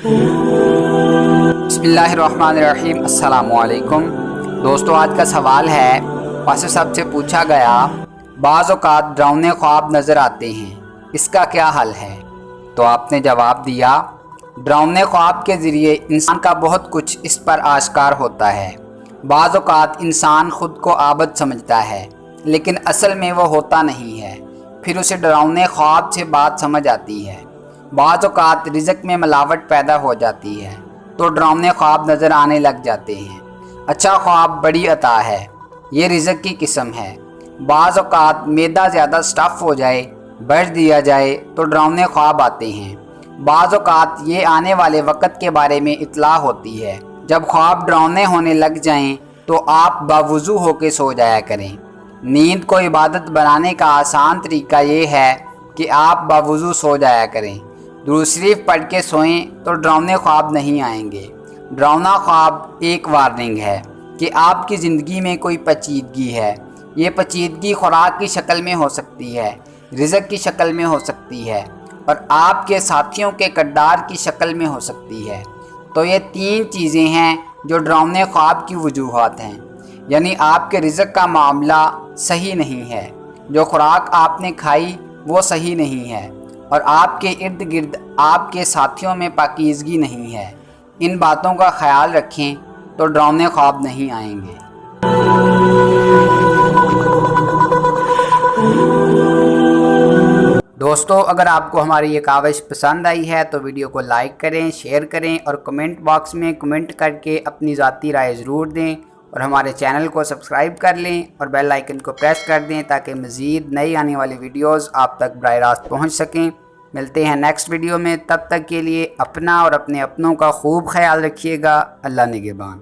बिस्मिल्लाहिर्रहमानिर्रहीम। अस्सलाम वालेकुम दोस्तों, आज का सवाल है पास्टर साहब से पूछा गया, बाज़ औक़ात डरावने ख्वाब नज़र आते हैं, इसका क्या हल है? तो आपने जवाब दिया, डरावने ख्वाब के ज़रिए इंसान का बहुत कुछ इस पर आश्कार होता है। बाज़ औक़ात इंसान ख़ुद को आबद समझता है, लेकिन असल में वो होता नहीं है। फिर उसे डरावने ख्वाब से बात समझ आती है। बाज़ औक़ात रिज़्क़ में मिलावट पैदा हो जाती है तो डरावने ख्वाब नज़र आने लग जाते हैं। अच्छा ख्वाब बड़ी अता है, ये रिज़्क़ की किस्म है। बाज़ औक़ात मैदा ज़्यादा स्टफ़ हो जाए, भर दिया जाए तो डरावने ख्वाब आते हैं। बाज़ औक़ात ये आने वाले वक़्त के बारे में इत्तला होती है। जब ख्वाब डरावने होने लग जाएं तो आप बावुज़ू होकर सो जाया करें। नींद को इबादत बनाने का आसान तरीका ये है कि आप बावुज़ू सो जाया करें। दुरूद शरीफ पढ़ के सोएं तो डरावने ख्वाब नहीं आएंगे। डरावना ख्वाब एक वार्निंग है कि आपकी ज़िंदगी में कोई पेचीदगी है। ये पेचीदगी खुराक की शक्ल में हो सकती है, रिज़्क़ की शक्ल में हो सकती है और आपके साथियों के किरदार की शक्ल में हो सकती है। तो ये तीन चीज़ें हैं जो डरावने ख्वाब की वजूहात हैं। यानी आपके रिज़्क़ का मामला सही नहीं है, जो खुराक आपने खाई वो सही नहीं है और आपके इर्द गिर्द आपके साथियों में पाकीज़गी नहीं है। इन बातों का ख्याल रखें तो डरावने ख्वाब नहीं आएंगे। दोस्तों, अगर आपको हमारी ये काविश पसंद आई है तो वीडियो को लाइक करें, शेयर करें और कमेंट बॉक्स में कमेंट करके अपनी ज़ाती राय ज़रूर दें और हमारे चैनल को सब्सक्राइब कर लें और बेल आइकन को प्रेस कर दें ताकि मज़ीद नई आने वाली वीडियोस आप तक बराह रास्त पहुँच सकें। मिलते हैं नेक्स्ट वीडियो में, तब तक के लिए अपना और अपने अपनों का खूब ख्याल रखिएगा। अल्लाह निगहबान।